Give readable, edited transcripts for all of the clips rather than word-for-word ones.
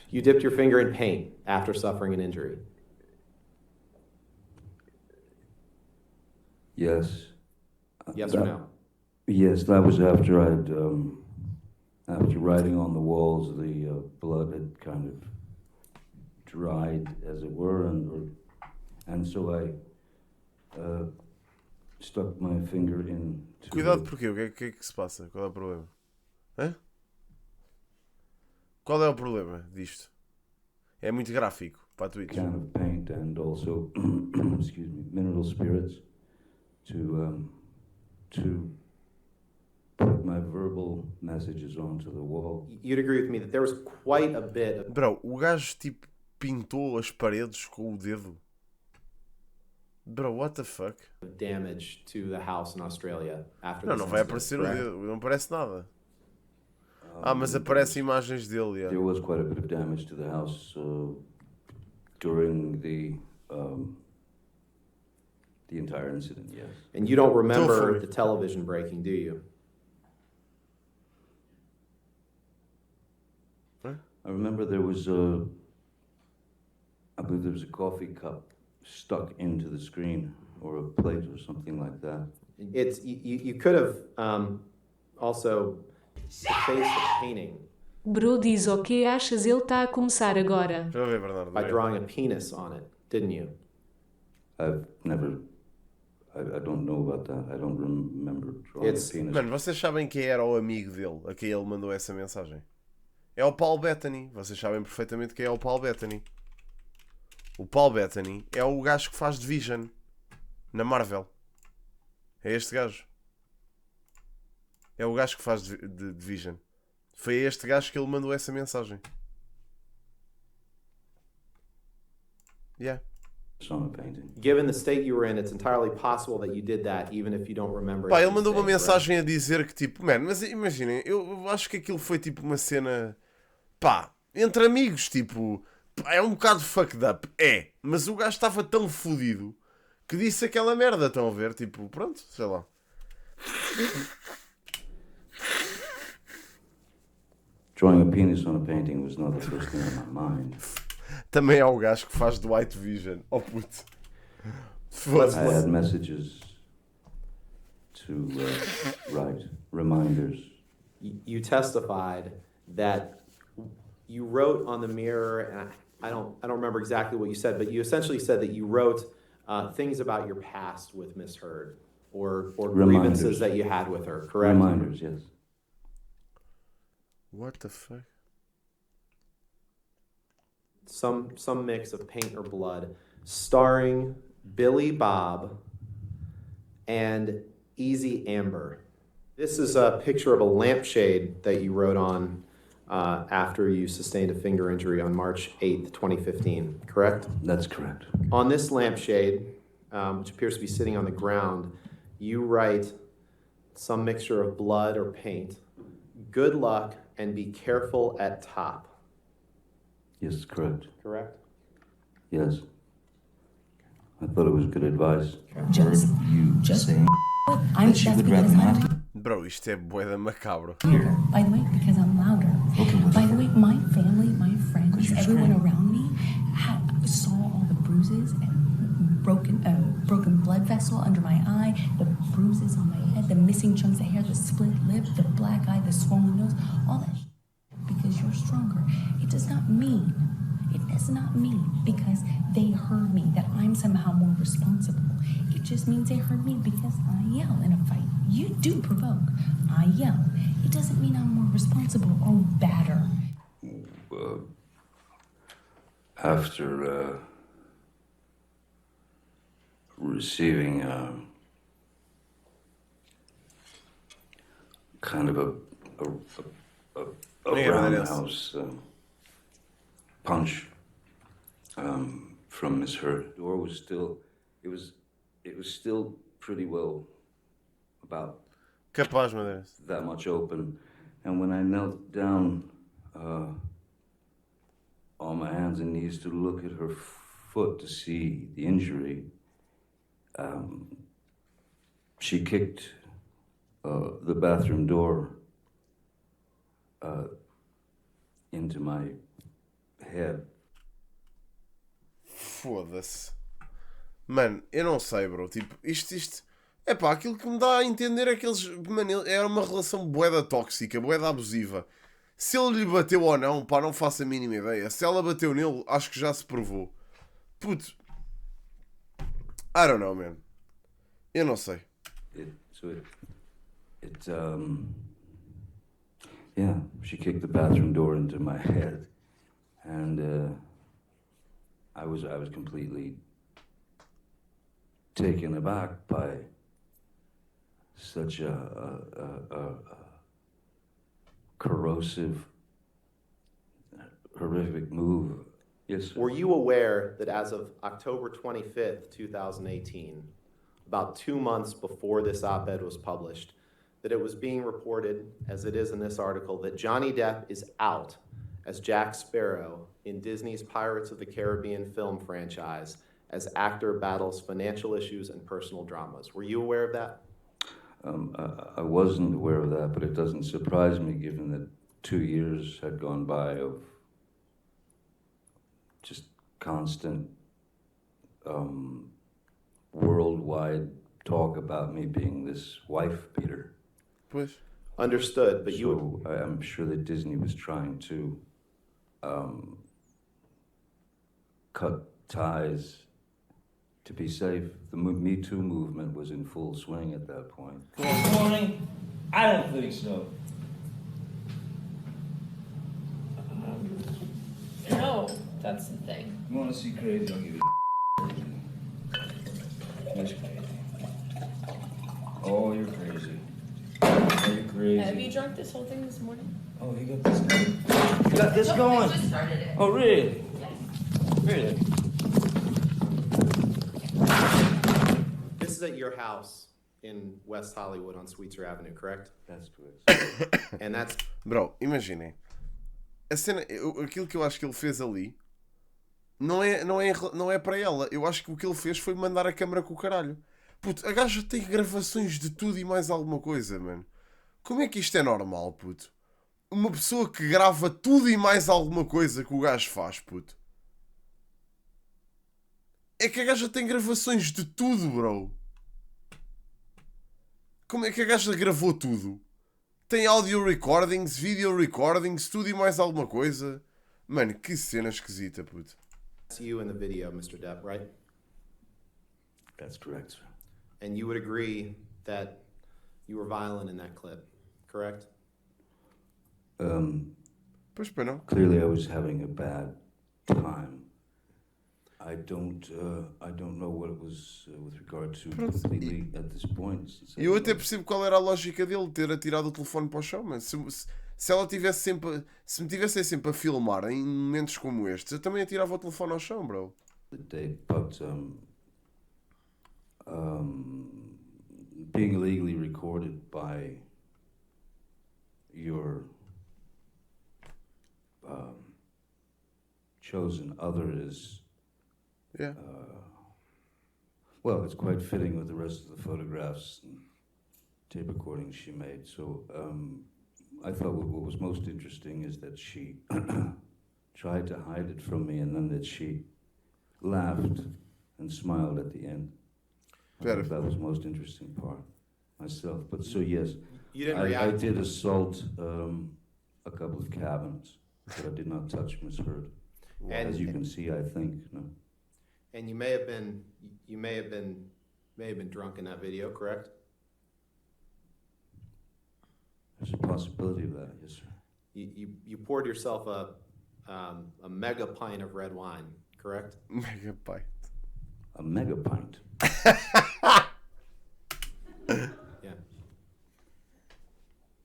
You dipped your finger in paint after suffering an injury. Yes. Yes or no? Yes, that was after after writing on the walls, the blood had kind of dried, as it were, and so I stuck my finger into... Cuidado porquê? O que é que se passa? Qual é o problema? Hã? Qual é o problema disto? É muito gráfico para a Twitch. Can of paint and also, excuse me, mineral spirits to put my verbal messages onto the wall. You'd agree with me that there was quite a bit of... Bro, o gajo tipo pintou as paredes com o dedo. Bro, what the fuck? damage to the house in Australia after Não, this não vai incident, aparecer o correct? dedo. Não aparece nada. Mas aparecem imagens dele, There was quite a bit of damage to the house during the entire incident, yes. And you don't remember Totally. the television breaking, do you? I remember there was I believe there was a coffee cup stuck into the screen, or a plate or something like that. It's you could have also defaced the painting Bro diz o que achas ele tá a começar agora. Deixa eu ver, Bernardo. by drawing a penis on it, didn't you? I've never, I don't know about that. I don't remember drawing It's- a penis. Mano, vocês sabem quem era o amigo dele a quem ele mandou essa mensagem? É o Paul Bettany. Vocês sabem perfeitamente quem é o Paul Bettany. O Paul Bettany é o gajo que faz Division na Marvel. É este gajo. É o gajo que faz de Division. Foi a este gajo que ele mandou essa mensagem. Yeah. On a painting. Given the state you were in, it's entirely possible that you did that, even if you don't remember. Pá, it ele to mandou this uma day, mensagem a dizer que tipo, mano, mas imaginem, eu acho que aquilo foi tipo uma cena, pá, entre amigos, tipo, pá, é um bocado fucked up, é, mas o gajo estava tão fodido que disse aquela merda, estão a ver, tipo, pronto, sei lá. Drawing a penis on a painting was not the first thing on my mind. Também há o gajo que faz Dwight Vision, oh puto. I Foda-se. had messages to write, reminders. You testified that you wrote on the mirror, and I don't remember exactly what you said, but you essentially said that you wrote things about your past with Miss Heard, or grievances Reminders. that you had with her, correct? Reminders, yes. What the fuck? Some mix of paint or blood, starring Billy Bob and Easy Amber. This is a picture of a lampshade that you wrote on after you sustained a finger injury on March 8th, 2015, correct? That's correct. On this lampshade, which appears to be sitting on the ground, you write some mixture of blood or paint. Good luck and be careful at top. Yes, correct. Correct? Yes. I thought it was good advice. Just saying I'm that she that's would because rather I'm Bro, isto é bué da macabro. louder. By the way, because I'm louder. Okay, well, By the way, my family, my friends, you're everyone screaming. around me saw all the bruises and broken blood vessel under my eye, the bruises on my head, the missing chunks of hair, the split lip, the black eye, the swollen nose, all that. Because you're stronger. It does not mean because they heard me that I'm somehow more responsible. It just means they heard me because I yell in a fight. You do provoke. I yell. It doesn't mean I'm more responsible or badder. After receiving kind of a Yeah, that is. roundhouse punch from Miss Heard. The door was still, it was still pretty well about Capaz, meu Deus. that much open, and when I knelt down on my hands and knees to look at her foot to see the injury, she kicked the bathroom door into my head. Foda-se. Mano, eu não sei, bro. Tipo, isto. É pá, aquilo que me dá a entender é que eles. Mano, era uma relação bué tóxica, bué abusiva. Se ele lhe bateu ou não, pá, não faço a mínima ideia. Se ela bateu nele, acho que já se provou. Puto. I don't know, man. Eu não sei. Yeah, she kicked the bathroom door into my head, and I was completely taken aback by such a corrosive, horrific move. Yes, sir. Were you aware that as of October 25th, 2018, about 2 months before this op-ed was published, that it was being reported, as it is in this article, that Johnny Depp is out as Jack Sparrow in Disney's Pirates of the Caribbean film franchise as actor battles financial issues and personal dramas. Were you aware of that? I wasn't aware of that, but it doesn't surprise me given that 2 years had gone by of just constant worldwide talk about me being this wife beater. Pois. Understood, but So I'm sure that Disney was trying to cut ties to be safe. The Me Too movement was in full swing at that point. Good morning. I don't think so. No, that's the thing. You want to see crazy? I'll give you. That's crazy. Oh, you're crazy. Oh, you're crazy. Have you drunk this whole thing this morning? Oh, you got this going. You got this going. I just started it. Oh, really? Yes. Really? this is at your house in West Hollywood on Sweetser Avenue, correct? That's correct. And that's Bro, imaginem. A cena, aquilo que eu acho que ele fez ali não é para ela. Eu acho que o que ele fez foi mandar a câmara com o caralho. Puto, a gaja tem gravações de tudo e mais alguma coisa, mano. Como é que isto é normal, puto? Uma pessoa que grava tudo e mais alguma coisa que o gajo faz, puto. É que a gaja tem gravações de tudo, bro. Como é que a gaja gravou tudo? Tem audio recordings, video recordings, tudo e mais alguma coisa. Mano, que cena esquisita, puto. you in the video, Mr. Depp, right? That's correct, sir. And you would agree that you were violent in that clip, correct? Pois para não. Clearly, I was having a bad time. I don't know what it was with regard to completely at this point. E eu até percebo qual era a lógica dele ter atirado o telefone para o chão, mas se ela tivesse sempre, se me tivessem sempre a filmar em momentos como estes, eu também atirava o telefone ao chão, bro. The date, but being illegally recorded by your chosen other is Yeah. well, it's quite fitting with the rest of the photographs and tape recordings she made. So I thought what was most interesting is that she tried to hide it from me, and then that she laughed and smiled at the end. That was the most interesting part myself. But so yes, You didn't I react. did assault a couple of cabins, but I did not touch Miss Heard. And- As you can see, I think. No. And you may have been drunk in that video, correct? There's a possibility of that, yes, sir. You poured yourself a mega pint of red wine, correct? Mega pai. A mega pint. Yeah.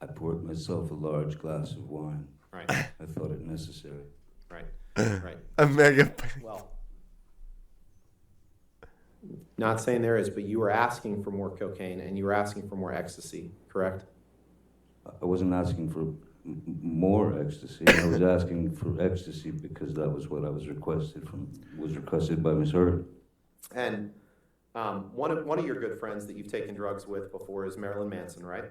I poured myself a large glass of wine. Right. I thought it necessary. Right. Right. A mega pai. Well, not saying there is, but you were asking for more cocaine and you were asking for more ecstasy, correct? I wasn't asking for more ecstasy. I was asking for ecstasy because that was what I was requested by Miss Heard. And one of your good friends that you've taken drugs with before is Marilyn Manson, right?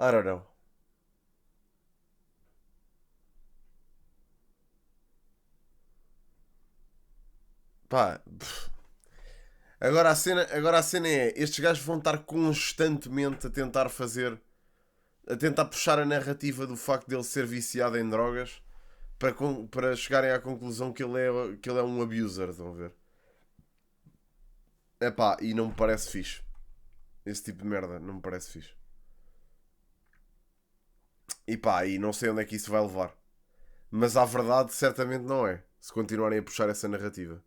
I don't know. Pá, agora a cena é, estes gajos vão estar constantemente a tentar fazer, a tentar puxar a narrativa do facto dele ser viciado em drogas para chegarem à conclusão que ele é um abuser, estão a ver? Epá, e não me parece fixe. Esse tipo de merda não me parece fixe. E pá, e não sei onde é que isso vai levar. Mas a verdade certamente não é, se continuarem a puxar essa narrativa.